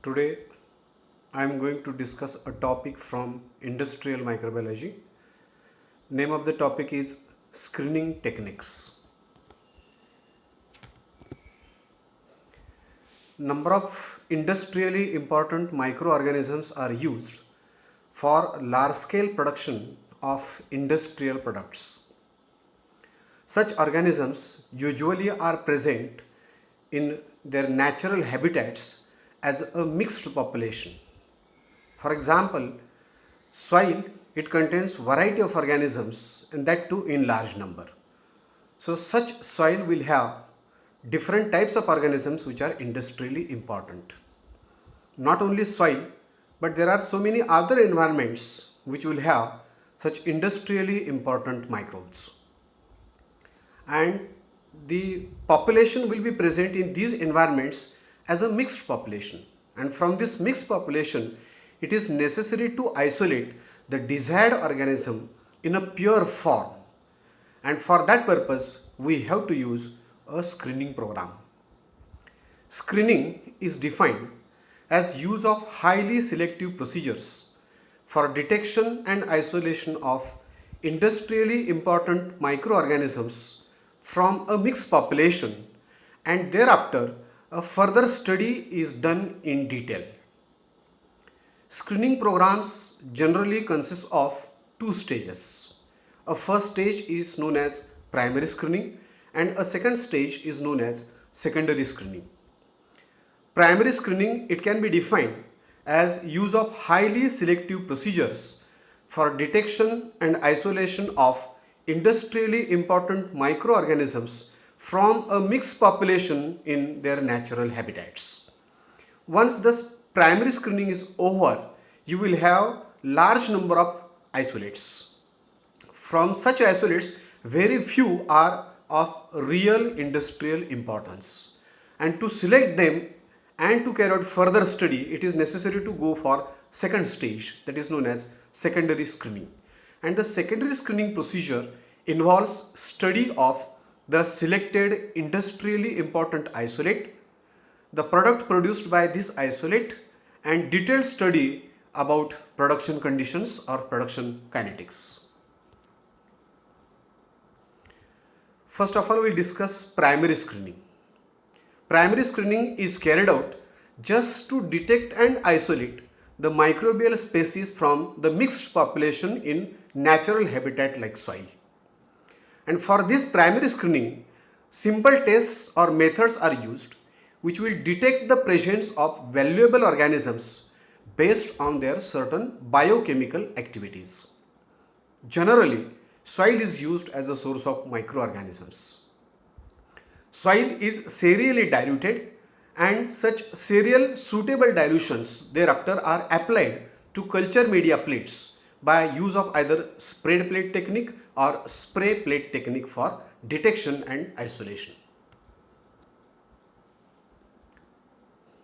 Today I am going to discuss a topic from industrial microbiology. Name of the topic is screening techniques. Number of industrially important microorganisms are used for large scale production of industrial products. Such organisms usually are present in their natural habitats as a mixed population. For example, soil, it contains variety of organisms and that too in large number. So such soil will have different types of organisms which are industrially important. Not only soil, but there are so many other environments which will have such industrially important microbes. And the population will be present in these environments as a mixed population. And from this mixed population, it is necessary to isolate the desired organism in a pure form. And for that purpose, we have to use a screening program. Screening is defined as use of highly selective procedures for detection and isolation of industrially important microorganisms from a mixed population, and thereafter a further study is done in detail. Screening programs generally consist of two stages. A first stage is known as primary screening and a second stage is known as secondary screening. Primary screening, it can be defined as use of highly selective procedures for detection and isolation of industrially important microorganisms from a mixed population in their natural habitats. Once this primary screening is over, you will have large number of isolates. From such isolates, very few are of real industrial importance. And to select them and to carry out further study, it is necessary to go for second stage, that is known as secondary screening. And the secondary screening procedure involves study of the selected industrially important isolate, the product produced by this isolate, and detailed study about production conditions or production kinetics. First of all, we will discuss primary screening. Primary screening is carried out just to detect and isolate the microbial species from the mixed population in natural habitat like soil. And for this primary screening, simple tests or methods are used which will detect the presence of valuable organisms based on their certain biochemical activities. Generally, soil is used as a source of microorganisms. Soil is serially diluted and such serial suitable dilutions thereafter are applied to culture media plates by use of either spread plate technique or spray plate technique for detection and isolation.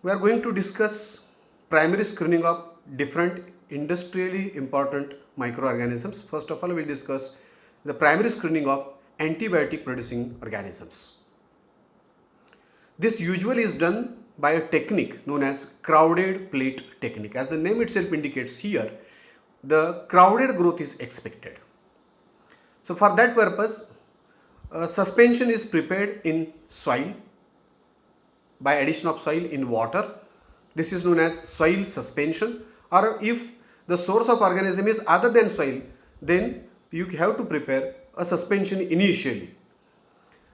We are going to discuss primary screening of different industrially important microorganisms. First of all, we will discuss the primary screening of antibiotic producing organisms. This usually is done by a technique known as crowded plate technique. As the name itself indicates here, the crowded growth is expected. So for that purpose, suspension is prepared in soil by addition of soil in water. This is known as soil suspension, or if the source of organism is other than soil, then you have to prepare a suspension initially.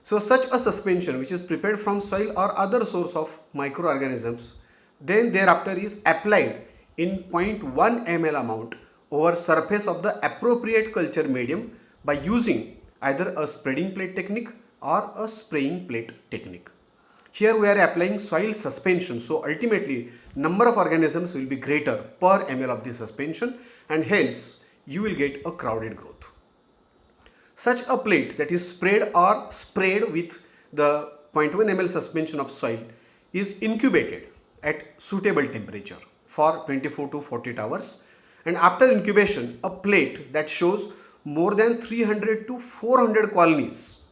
So such a suspension which is prepared from soil or other source of microorganisms, then thereafter is applied in 0.1 ml amount over surface of the appropriate culture medium by using either a spreading plate technique or a spraying plate technique. Here we are applying soil suspension, so ultimately number of organisms will be greater per ml of the suspension and hence you will get a crowded growth. Such a plate that is sprayed or sprayed with the 0.1 ml suspension of soil is incubated at suitable temperature for 24 to 48 hours, and after incubation a plate that shows more than 300 to 400 colonies,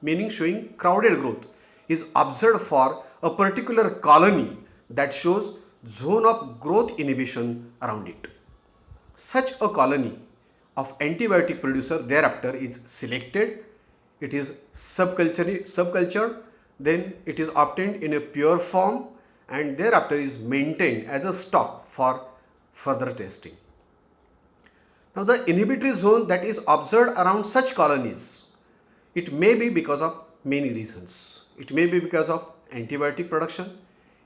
meaning showing crowded growth, is observed for a particular colony that shows zone of growth inhibition around it. Such a colony of antibiotic producer thereafter is selected, it is subcultured, then it is obtained in a pure form and thereafter is maintained as a stock for further testing. Now the inhibitory zone that is observed around such colonies, it may be because of many reasons. It may be because of antibiotic production,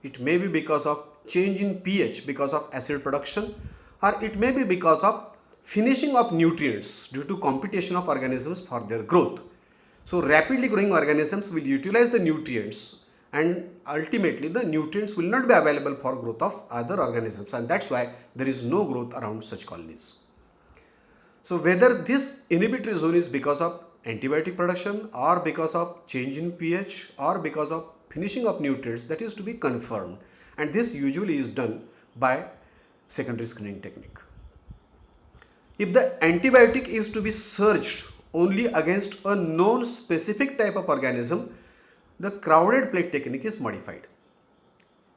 it may be because of change in pH because of acid production, or it may be because of finishing of nutrients due to competition of organisms for their growth. So rapidly growing organisms will utilize the nutrients and ultimately the nutrients will not be available for growth of other organisms, and that's why there is no growth around such colonies. So whether this inhibitory zone is because of antibiotic production or because of change in pH or because of finishing of nutrients, that is to be confirmed, and this usually is done by secondary screening technique. If the antibiotic is to be searched only against a known specific type of organism, the crowded plate technique is modified.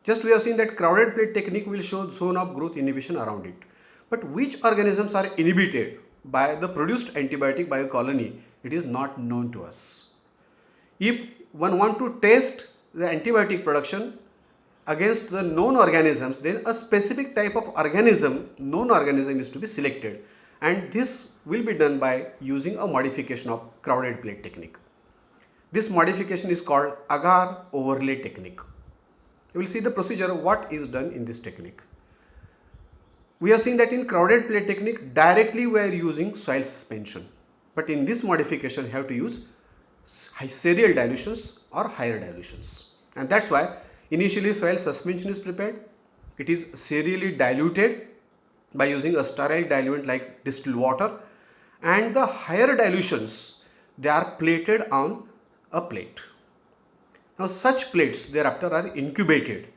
Just we have seen that crowded plate technique will show zone of growth inhibition around it. But which organisms are inhibited by the produced antibiotic by a colony, it is not known to us. If one want to test the antibiotic production against the known organisms, then a specific type of organism, known organism is to be selected, and this will be done by using a modification of crowded plate technique. This modification is called agar overlay technique. You will see the procedure what is done in this technique. We have seen that in crowded plate technique directly we are using soil suspension, but in this modification you have to use serial dilutions or higher dilutions, and that's why initially soil suspension is prepared. It is serially diluted by using a sterile diluent like distilled water, and the higher dilutions, they are plated on a plate. Now such plates thereafter are incubated,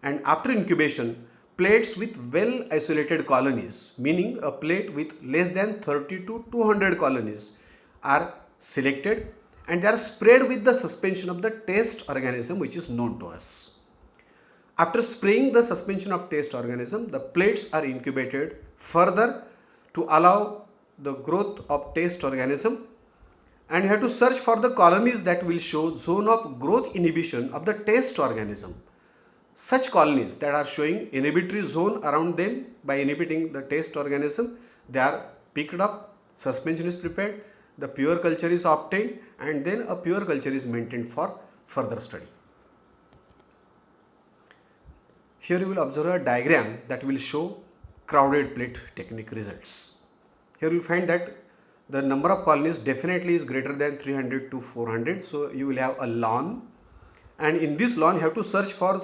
and after incubation, plates with well isolated colonies, meaning a plate with less than 30 to 200 colonies, are selected and they are sprayed with the suspension of the test organism which is known to us. After spraying the suspension of test organism, the plates are incubated further to allow the growth of test organism, and you have to search for the colonies that will show zone of growth inhibition of the test organism. Such colonies that are showing inhibitory zone around them by inhibiting the test organism, they are picked up, suspension is prepared, the pure culture is obtained, and then a pure culture is maintained for further study. Here you will observe a diagram that will show crowded plate technique results. Here you will find that the number of colonies definitely is greater than 300 to 400. So you will have a lawn, and in this lawn you have to search for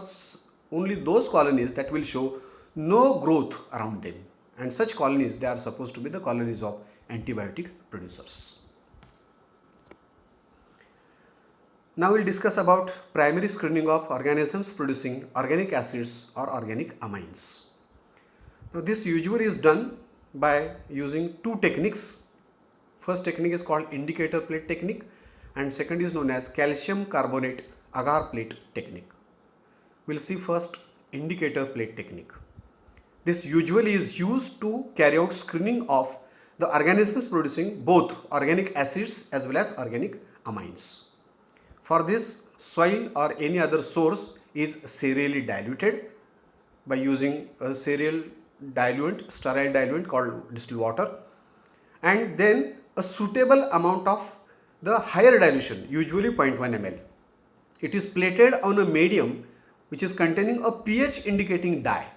only those colonies that will show no growth around them, and such colonies, they are supposed to be the colonies of antibiotic producers. Now we will discuss about primary screening of organisms producing organic acids or organic amines. Now this usually is done by using two techniques. First technique is called indicator plate technique, and second is known as calcium carbonate agar plate technique. We will see first indicator plate technique. This usually is used to carry out screening of the organisms producing both organic acids as well as organic amines. For this, soil or any other source is serially diluted by using a serial diluent, sterile diluent called distilled water, and then a suitable amount of the higher dilution, usually 0.1 ml. It is plated on a medium which is containing a pH indicating dye.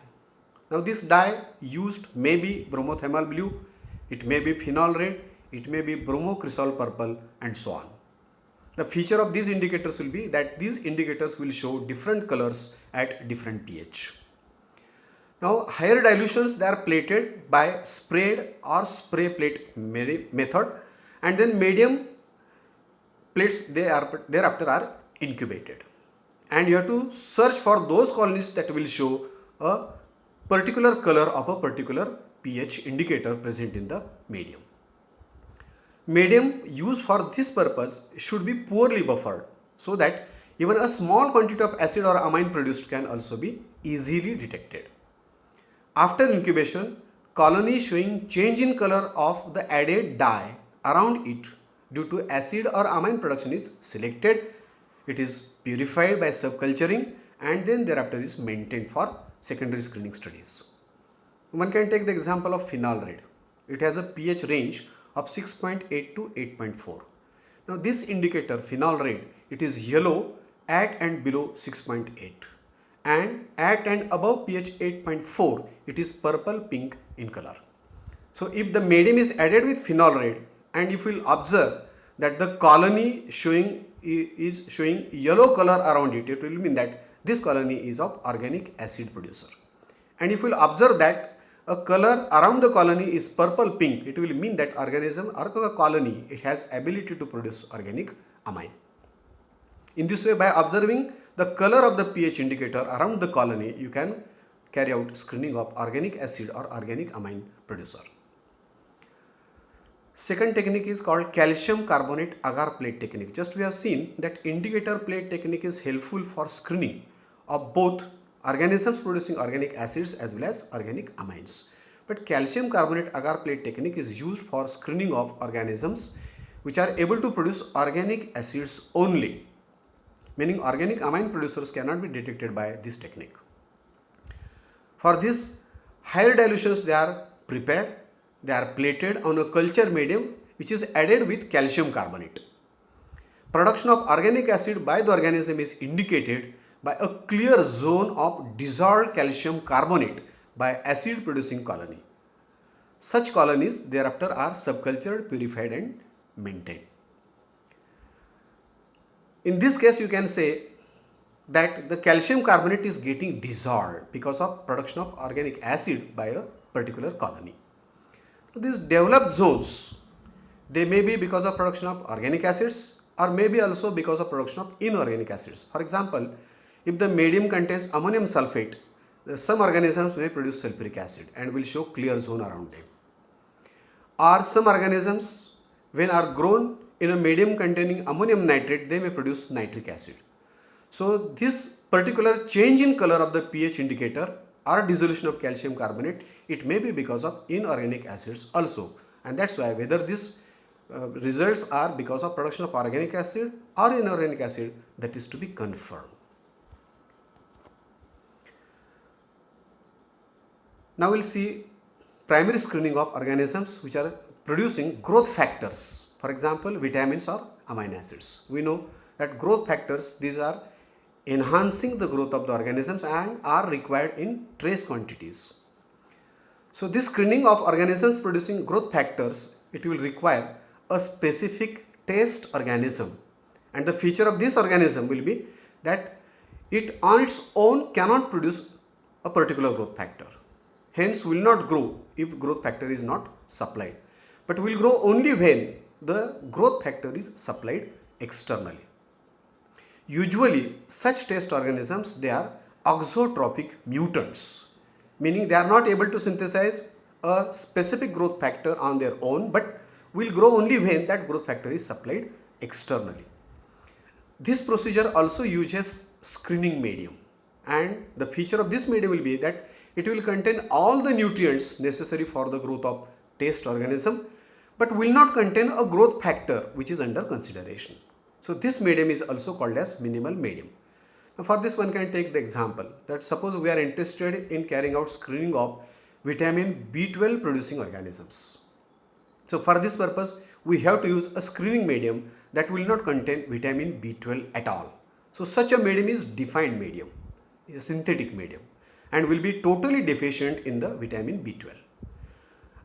Now this dye used may be bromothiamyl blue, it may be phenol red, it may be bromocresol purple, and so on. The feature of these indicators will be that these indicators will show different colors at different pH. Now higher dilutions, they are plated by sprayed or spray plate method, and then medium plates thereafter are incubated, and you have to search for those colonies that will show a particular color of a particular pH indicator present in the medium. Medium used for this purpose should be poorly buffered, so that Even a small quantity of acid or amine produced can also be easily detected. After incubation, colony showing change in color of the added dye around it due to acid or amine production is selected. It is purified by subculturing and then thereafter is maintained for secondary screening studies. One can take the example of phenol red. It has a pH range of 6.8 to 8.4. Now this indicator phenol red, it is yellow at and below 6.8 and at and above pH 8.4 it is purple pink in color. So if the medium is added with phenol red and if we will observe that the colony is showing yellow color around it, it will mean that this colony is of organic acid producer. And if we will observe that a color around the colony is purple pink, it will mean that organism or colony, it has ability to produce organic amine. In this way, by observing the color of the pH indicator around the colony, you can carry out screening of organic acid or organic amine producer. Second technique is called calcium carbonate agar plate technique. Just we have seen that indicator plate technique is helpful for screening of both organisms producing organic acids as well as organic amines. But calcium carbonate agar plate technique is used for screening of organisms which are able to produce organic acids only, meaning organic amine producers cannot be detected by this technique. For this, higher dilutions they are prepared, they are plated on a culture medium which is added with calcium carbonate. Production of organic acid by the organism is indicated by a clear zone of dissolved calcium carbonate by acid producing colony. Such colonies thereafter are subcultured, purified and maintained. In this case, you can say that the calcium carbonate is getting dissolved because of production of organic acid by a particular colony. These developed zones, they may be because of production of organic acids or maybe also because of production of inorganic acids. For example, if the medium contains ammonium sulfate, some organisms may produce sulfuric acid and will show clear zone around them. Or some organisms, when are grown in a medium containing ammonium nitrate, they may produce nitric acid. So this particular change in color of the pH indicator or dissolution of calcium carbonate, it may be because of inorganic acids also, and that's why whether these results are because of production of organic acid or inorganic acid, that is to be confirmed. Now we'll see primary screening of organisms which are producing growth factors, for example vitamins or amino acids. We know that growth factors, these are enhancing the growth of the organisms and are required in trace quantities. So this screening of organisms producing growth factors, it will require a specific test organism, and the feature of this organism will be that it on its own cannot produce a particular growth factor, hence will not grow if growth factor is not supplied, but will grow only when the growth factor is supplied externally. Usually such test organisms, they are auxotrophic mutants, meaning they are not able to synthesize a specific growth factor on their own, but will grow only when that growth factor is supplied externally. This procedure also uses screening medium, and the feature of this medium will be that it will contain all the nutrients necessary for the growth of test organism, but will not contain a growth factor which is under consideration. So this medium is also called as minimal medium. Now for this, one can take the example that suppose we are interested in carrying out screening of vitamin B12 producing organisms. So for this purpose, we have to use a screening medium that will not contain vitamin B12 at all. So such a medium is defined medium, a synthetic medium, and will be totally deficient in the vitamin B12.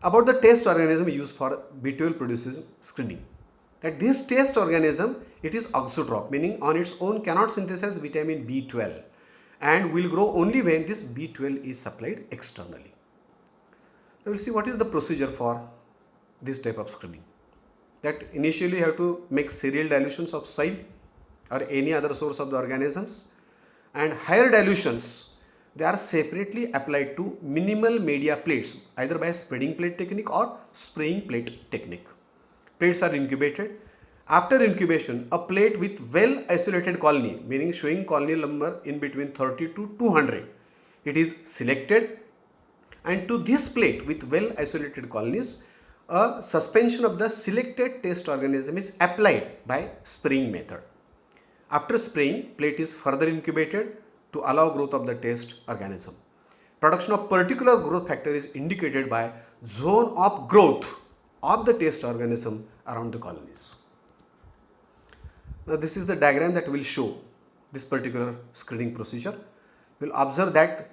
About the test organism used for B12 producing screening, that this test organism, it is auxotroph, meaning on its own cannot synthesize vitamin B12 and will grow only when this B12 is supplied externally. Now we will see what is the procedure for this type of screening. That initially you have to make serial dilutions of soil or any other source of the organisms, and higher dilutions, they are separately applied to minimal media plates either by spreading plate technique or spraying plate technique. Plates are incubated After incubation, a plate with well isolated colony, meaning showing colony number in between 30 to 200, it is selected, and to this plate with well isolated colonies, a suspension of the selected test organism is applied by spraying method. After spraying, plate is further incubated to allow growth of the test organism. Production of particular growth factor is indicated by zone of growth of the test organism around the colonies. Now this is the diagram that will show this particular screening procedure. We will observe that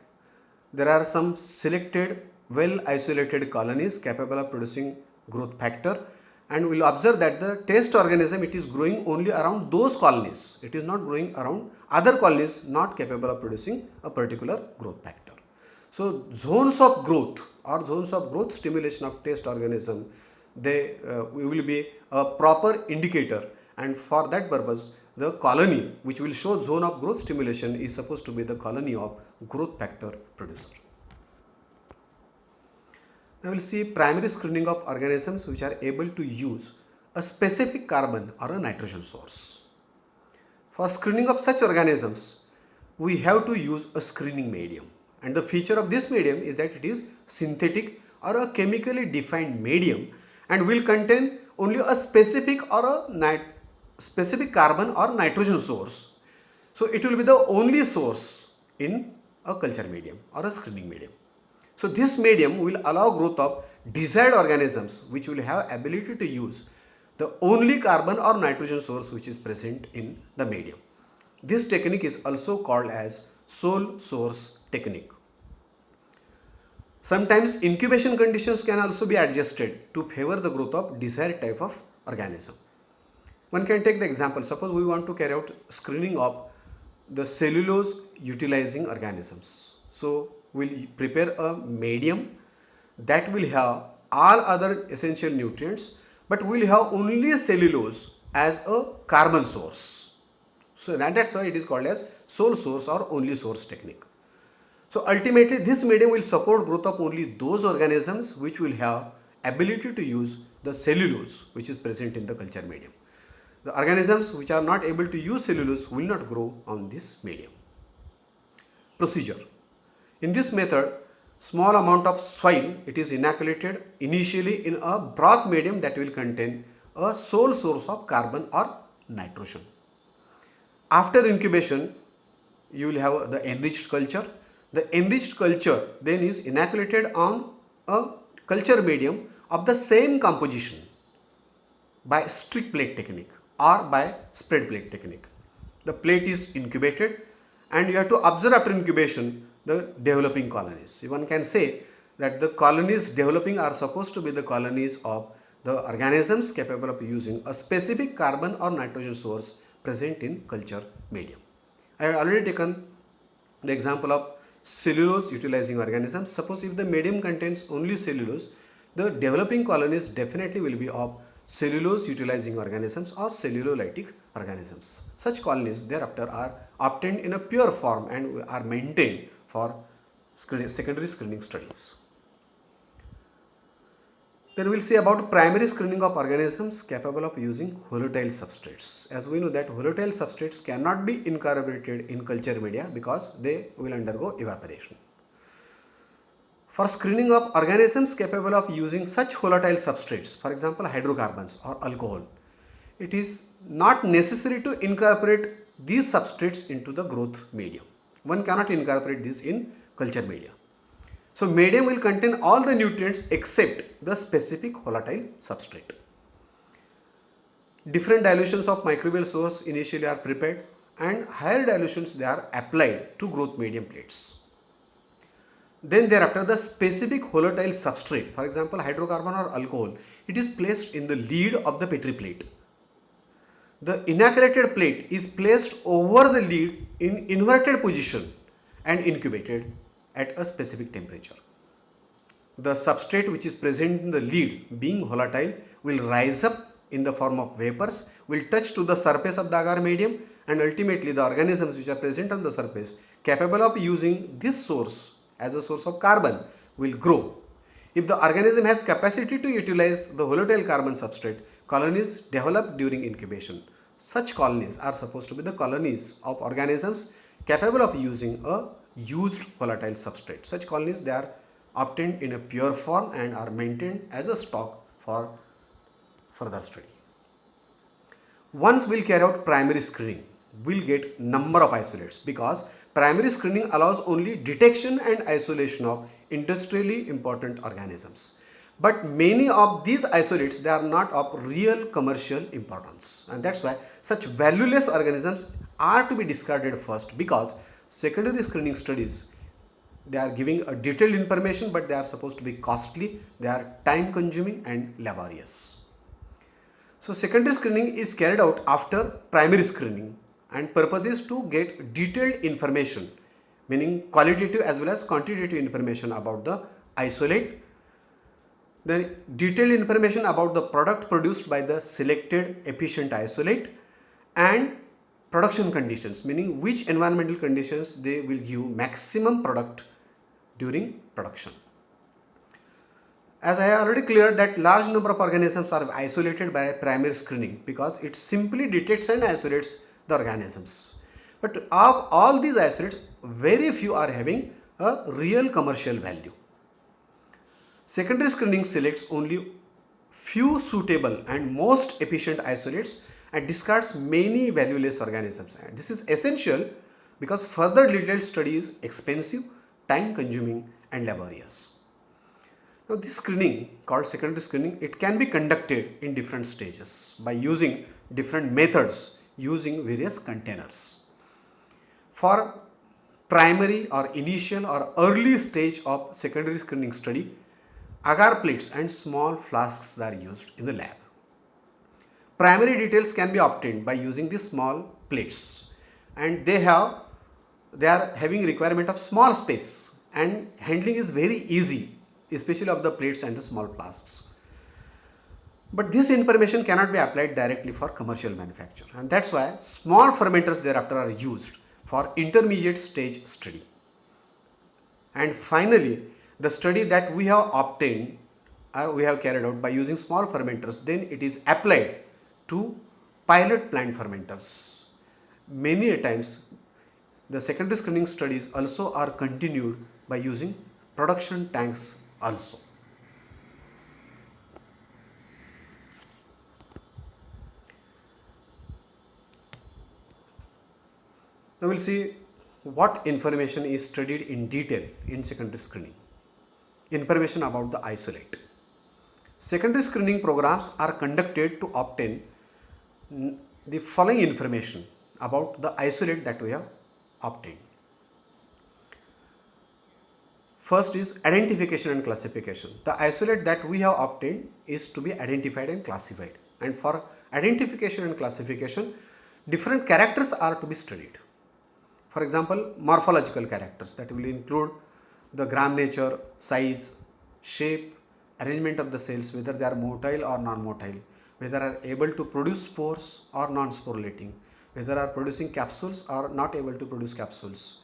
there are some selected well isolated colonies capable of producing growth factor, and we will observe that the test organism, it is growing only around those colonies. It is not growing around other colonies not capable of producing a particular growth factor. So zones of growth or zones of growth stimulation of test organism, they will be a proper indicator, and for that purpose the colony which will show zone of growth stimulation is supposed to be the colony of growth factor producer. Now we will see primary screening of organisms which are able to use a specific carbon or a nitrogen source. For screening of such organisms, we have to use a screening medium, and the feature of this medium is that it is synthetic or a chemically defined medium and will contain only a specific or a specific carbon or nitrogen source. So it will be the only source in a culture medium or a screening medium. So this medium will allow growth of desired organisms which will have ability to use the only carbon or nitrogen source which is present in the medium. This technique is also called as sole source technique. Sometimes incubation conditions can also be adjusted to favor the growth of desired type of organism. One can take the example, suppose we want to carry out screening of the cellulose utilizing organisms. So we will prepare a medium that will have all other essential nutrients, but we will have only cellulose as a carbon source. So that's why it is called as sole source or only source technique. So ultimately this medium will support growth of only those organisms which will have ability to use the cellulose which is present in the culture medium. The organisms which are not able to use cellulose will not grow on this medium. Procedure. In this method, small amount of soil, it is inoculated initially in a broth medium that will contain a sole source of carbon or nitrogen. After incubation, you will have the enriched culture. The enriched culture then is inoculated on a culture medium of the same composition by strict plate technique or by spread plate technique. The plate is incubated and you have to observe after incubation the developing colonies. One can say that the colonies developing are supposed to be the colonies of the organisms capable of using a specific carbon or nitrogen source present in culture medium. I have already taken the example of cellulose utilizing organisms. Suppose if the medium contains only cellulose, the developing colonies definitely will be of cellulose utilizing organisms or cellulolytic organisms. Such colonies thereafter are obtained in a pure form and are maintained for secondary screening studies. Then we will see about primary screening of organisms capable of using volatile substrates. As we know that volatile substrates cannot be incorporated in culture media because they will undergo evaporation. For screening of organisms capable of using such volatile substrates, for example hydrocarbons or alcohol, it is not necessary to incorporate these substrates into the growth medium. One cannot incorporate this in culture media. So medium will contain all the nutrients except the specific volatile substrate. Different dilutions of microbial source initially are prepared and higher dilutions they are applied to growth medium plates. Then thereafter the specific volatile substrate, for example hydrocarbon or alcohol, it is placed in the lead of the Petri plate. The inoculated plate is placed over the lead in inverted position and incubated at a specific temperature. The substrate which is present in the lead being volatile will rise up in the form of vapors, will touch to the surface of the agar medium, and ultimately the organisms which are present on the surface capable of using this source as a source of carbon will grow. If the organism has capacity to utilize the volatile carbon substrate, colonies develop during incubation. Such colonies are supposed to be the colonies of organisms capable of using a used volatile substrate. Such colonies, they are obtained in a pure form and are maintained as a stock for further study. Once we'll carry out primary screening, we'll get number of isolates, because primary screening allows only detection and isolation of industrially important organisms. But many of these isolates, they are not of real commercial importance, and that's why such valueless organisms are to be discarded first, because secondary screening studies, they are giving a detailed information, but they are supposed to be costly, they are time consuming and laborious. So secondary screening is carried out after primary screening, and purpose is to get detailed information, meaning qualitative as well as quantitative information about the isolate, the detailed information about the product produced by the selected efficient isolate, and production conditions, meaning which environmental conditions they will give maximum product during production. As I have already cleared that large number of organisms are isolated by primary screening, because it simply detects and isolates the organisms. But of all these isolates, very few are having a real commercial value. Secondary screening selects only few suitable and most efficient isolates and discards many valueless organisms. And this is essential because further detailed study is expensive, time consuming and laborious. Now this screening, called secondary screening, it can be conducted in different stages by using different methods using various containers. For primary or initial or early stage of secondary screening study, agar plates and small flasks are used in the lab. Primary details can be obtained by using these small plates, and they are having requirement of small space, and handling is very easy, especially of the plates and the small flasks. But this information cannot be applied directly for commercial manufacture, and that's why small fermenters thereafter are used for intermediate stage study. And finally, the study that we have obtained, we have carried out by using small fermenters, then it is applied to pilot plant fermenters. Many a times, the secondary screening studies also are continued by using production tanks also. Now we'll see what information is studied in detail in secondary screening. Information about the isolate. Secondary screening programs are conducted to obtain the following information about the isolate that we have obtained. First is identification and classification. The isolate that we have obtained is to be identified and classified, and for identification and classification, different characters are to be studied. For example, morphological characters that will include the gram nature, size, shape, arrangement of the cells, whether they are motile or non-motile, whether are able to produce spores or non-sporulating, whether are producing capsules or not able to produce capsules.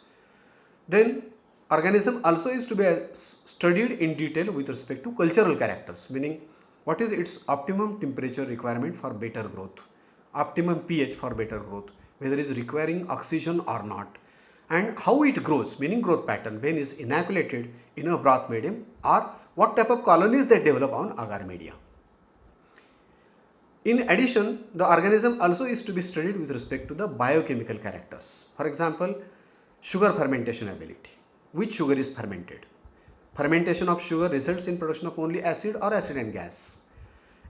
Then organism also is to be studied in detail with respect to cultural characters, meaning what is its optimum temperature requirement for better growth, optimum pH for better growth, whether it is requiring oxygen or not, and how it grows, meaning growth pattern, when is inoculated in a broth medium, or what type of colonies they develop on agar media. In addition, the organism also is to be studied with respect to the biochemical characters. For example, sugar fermentation ability. Which sugar is fermented? Fermentation of sugar results in production of only acid or acid and gas.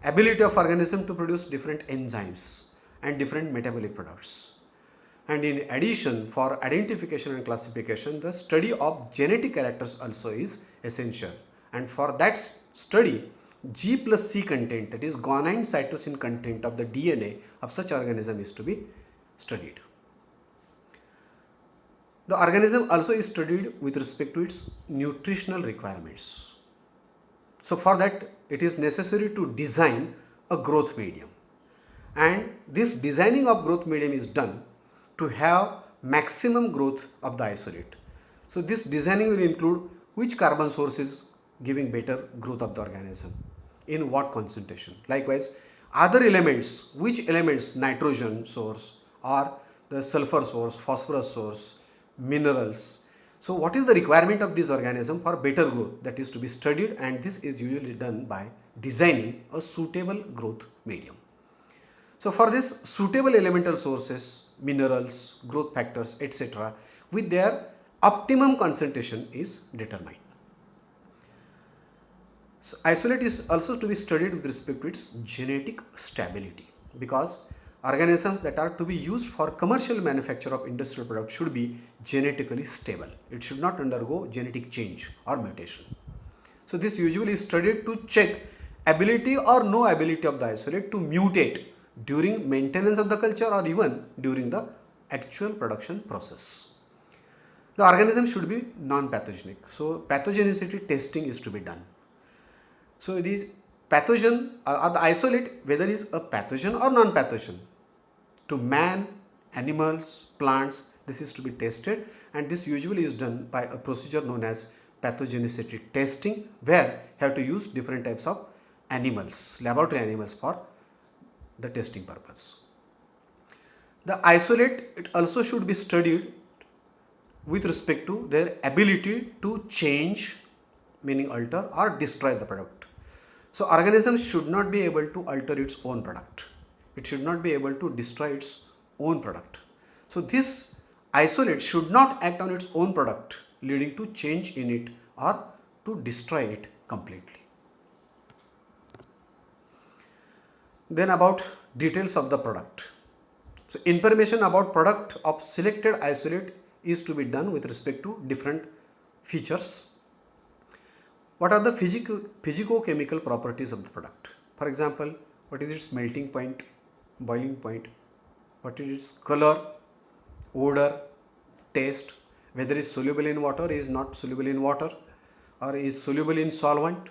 Ability of organism to produce different enzymes and different metabolic products. And in addition, for identification and classification, the study of genetic characters also is essential. And for that study, G plus C content, that is guanine cytosine content of the DNA of such organism is to be studied. The organism also is studied with respect to its nutritional requirements. So for that, it is necessary to design a growth medium. And this designing of growth medium is done to have maximum growth of the isolate. So this designing will include which carbon source is giving better growth of the organism, in what concentration. Likewise, other elements, which elements, nitrogen source or the sulfur source, phosphorus source, minerals. So what is the requirement of this organism for better growth? That is to be studied, and this is usually done by designing a suitable growth medium. So for this suitable elemental sources, minerals, growth factors, etc., with their optimum concentration is determined. So isolate is also to be studied with respect to its genetic stability, because organisms that are to be used for commercial manufacture of industrial products should be genetically stable. It should not undergo genetic change or mutation. So this usually is studied to check ability or no ability of the isolate to mutate during maintenance of the culture or even during the actual production process. The organism should be non-pathogenic. So pathogenicity testing is to be done. So it is pathogen or the isolate, whether it is a pathogen or non-pathogen, to man, animals, plants, this is to be tested, and this usually is done by a procedure known as pathogenicity testing, where you have to use different types of animals, laboratory animals, for the testing purpose. The isolate, it also should be studied with respect to their ability to change, meaning alter or destroy the product. So organism should not be able to alter its own product. It should not be able to destroy its own product. So this isolate should not act on its own product, leading to change in it or to destroy it completely. Then about details of the product. So information about product of selected isolate is to be done with respect to different features. What are the physico-chemical properties of the product? For example, what is its melting point, boiling point, what is its color, odor, taste, whether it is soluble in water, is not soluble in water, or is soluble in solvent,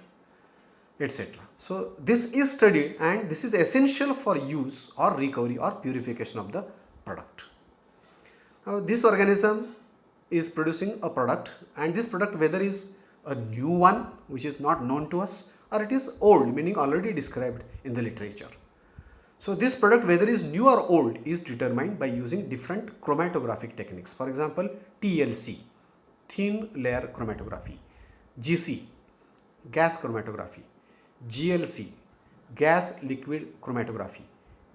etc. So this is studied, and this is essential for use or recovery or purification of the product. Now this organism is producing a product, and this product, whether is a new one which is not known to us, or it is old, meaning already described in the literature. So this product, whether is new or old, is determined by using different chromatographic techniques. For example, TLC, thin layer chromatography, GC, gas chromatography, GLC, gas liquid chromatography,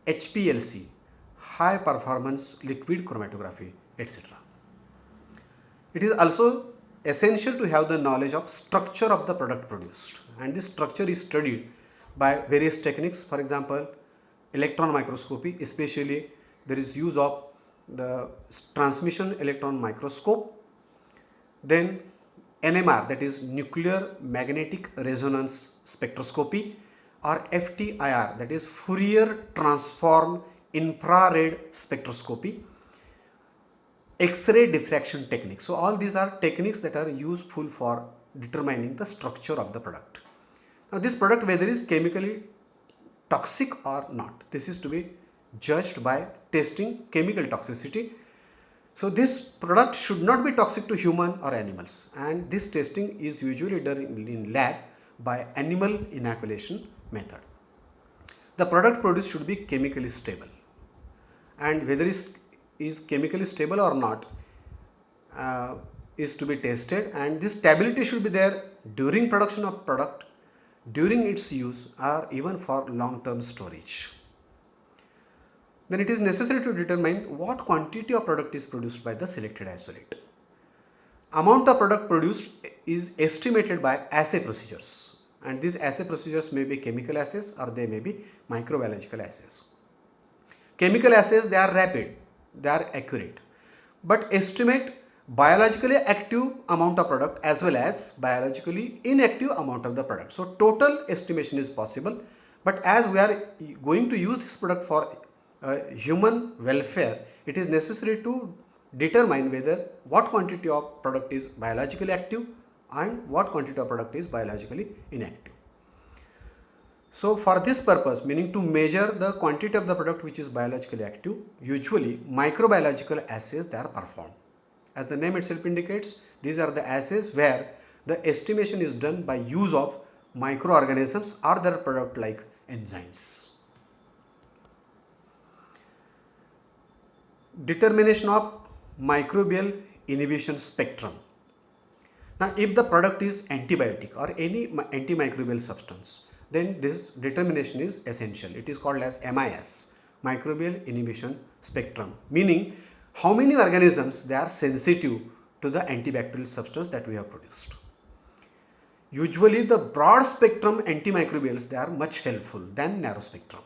HPLC, high performance liquid chromatography, etc. It is also essential to have the knowledge of structure of the product produced, and this structure is studied by various techniques. For example, electron microscopy, especially there is use of the transmission electron microscope. Then NMR, that is nuclear magnetic resonance spectroscopy, or FTIR, that is Fourier transform infrared spectroscopy, X-ray diffraction technique. So all these are techniques that are useful for determining the structure of the product. Now this product, whether is chemically toxic or not, this is to be judged by testing chemical toxicity. So this product should not be toxic to human or animals, and this testing is usually done in lab by animal inoculation method. The product produced should be chemically stable, and whether is chemically stable or not is to be tested, and this stability should be there during production of product, during its use, or even for long-term storage. Then it is necessary to determine what quantity of product is produced by the selected isolate. Amount of product produced is estimated by assay procedures, and these assay procedures may be chemical assays or they may be microbiological assays. Chemical assays, they are rapid, they are accurate, but estimate biologically active amount of product as well as biologically inactive amount of the product. So total estimation is possible, but as we are going to use this product for human welfare, it is necessary to determine whether what quantity of product is biologically active and what quantity of product is biologically inactive. So for this purpose, meaning to measure the quantity of the product which is biologically active, usually microbiological assays, they are performed. As the name itself indicates, these are the assays where the estimation is done by use of microorganisms or their product like enzymes. determination of microbial inhibition spectrum. Now, if the product is antibiotic or any antimicrobial substance, then this determination is essential. It is called as MIS, microbial inhibition spectrum, meaning how many organisms they are sensitive to the antibacterial substance that we have produced. Usually the broad spectrum antimicrobials, they are much helpful than narrow spectrum.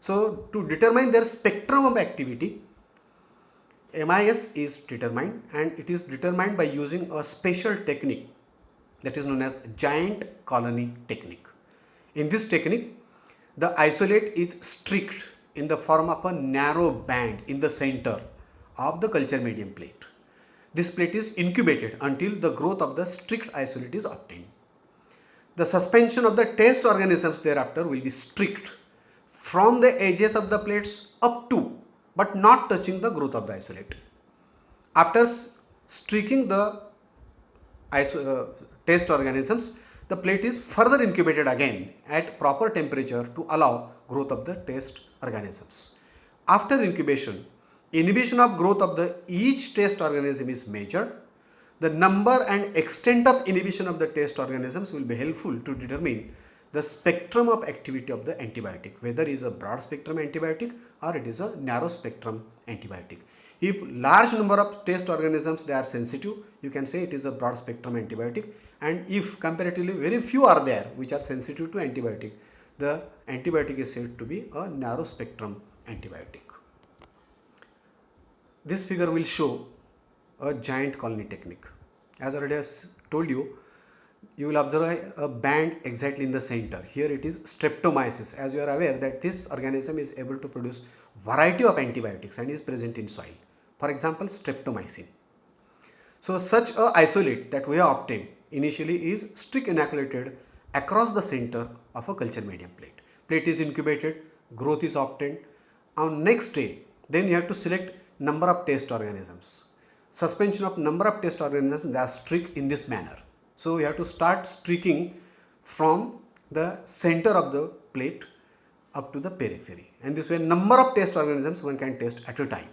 So to determine their spectrum of activity, MIS is determined, and it is determined by using a special technique that is known as giant colony technique. In this technique, the isolate is streaked in the form of a narrow band in the center of the culture medium plate. This plate is incubated until the growth of the streaked isolate is obtained. The suspension of the test organisms thereafter will be streaked from the edges of the plates up to, but not touching the growth of the isolate. After streaking the test organisms, the plate is further incubated again at proper temperature to allow growth of the test organisms. After incubation, inhibition of growth of each test organism is measured. The number and extent of inhibition of the test organisms will be helpful to determine the spectrum of activity of the antibiotic, whether it is a broad spectrum antibiotic or it is a narrow spectrum antibiotic. If large number of test organisms they are sensitive, you can say it is a broad spectrum antibiotic, and if comparatively very few are there which are sensitive to antibiotic, the antibiotic is said to be a narrow spectrum antibiotic. This figure will show a giant colony technique. As I already told you, you will observe a band exactly in the center. Here it is streptomyces. As you are aware that this organism is able to produce variety of antibiotics and is present in soil. For example, streptomycin. So such a isolate that we have obtained initially is strict inoculated across the center of a culture medium plate. Plate is incubated, growth is obtained. On next day, then you have to select number of test organisms. Suspension of number of test organisms, they are streaked in this manner. So you have to start streaking from the center of the plate up to the periphery, and this way number of test organisms one can test at a time.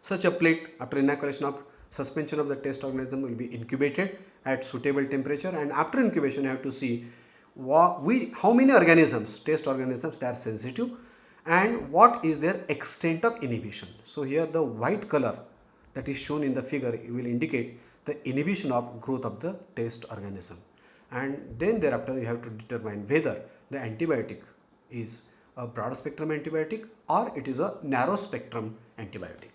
Such a plate, after inoculation of suspension of the test organism, will be incubated at suitable temperature, and after incubation you have to see how many organisms, test organisms, they are sensitive and what is their extent of inhibition. So here the white color that is shown in the figure will indicate the inhibition of growth of the test organism, and then thereafter you have to determine whether the antibiotic is a broad spectrum antibiotic or it is a narrow spectrum antibiotic.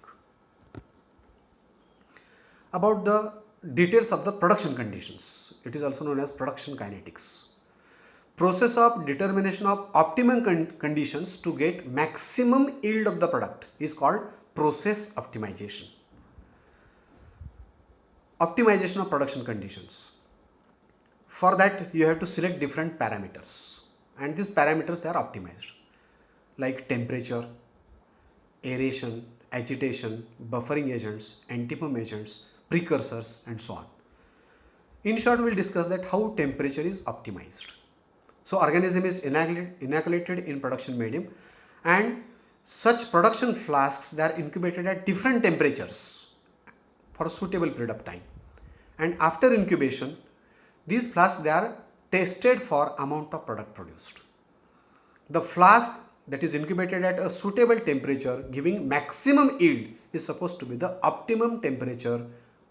About the details of the production conditions, it is also known as production kinetics. Process of determination of optimum conditions to get maximum yield of the product is called process optimization. Optimization of production conditions. For that you have to select different parameters, and these parameters they are optimized, like temperature, aeration, agitation, buffering agents, antifoam agents, precursors, and so on. In short, we will discuss that how temperature is optimized. So organism is inoculated in production medium, and such production flasks they are incubated at different temperatures for a suitable period of time, and after incubation these flasks they are tested for amount of product produced. The flask that is incubated at a suitable temperature giving maximum yield is supposed to be the optimum temperature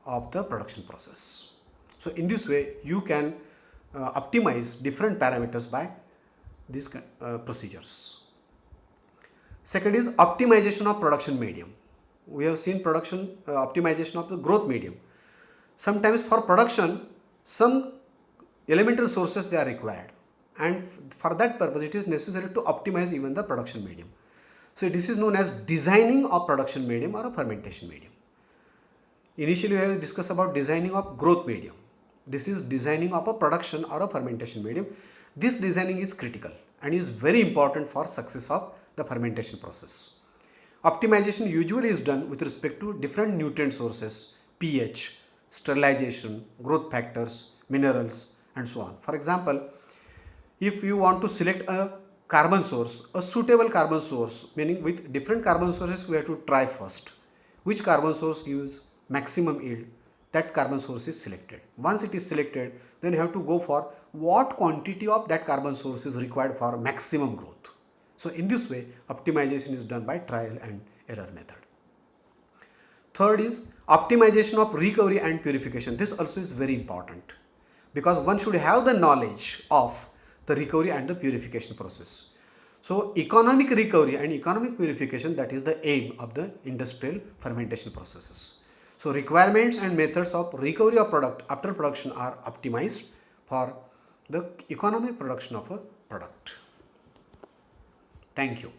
of the production process. So in this way you can optimize different parameters by these procedures. Second is optimization of production medium. We have seen production optimization of the growth medium. Sometimes for production some elemental sources they are required, and for that purpose it is necessary to optimize even the production medium. So this is known as designing of production medium or a fermentation medium. Initially we have discussed about designing of growth medium. This is designing of a production or a fermentation medium. This designing is critical and is very important for success of the fermentation process. Optimization usually is done with respect to different nutrient sources, pH, sterilization, growth factors, minerals, and so on. For example, if you want to select a carbon source, a suitable carbon source, meaning with different carbon sources we have to try first. Which carbon source gives maximum yield, that carbon source is selected. Once it is selected, then you have to go for what quantity of that carbon source is required for maximum growth. So in this way, optimization is done by trial and error method. Third is optimization of recovery and purification. This also is very important because one should have the knowledge of the recovery and the purification process. So economic recovery and economic purification, that is the aim of the industrial fermentation processes. So requirements and methods of recovery of product after production are optimized for the economic production of a product. Thank you.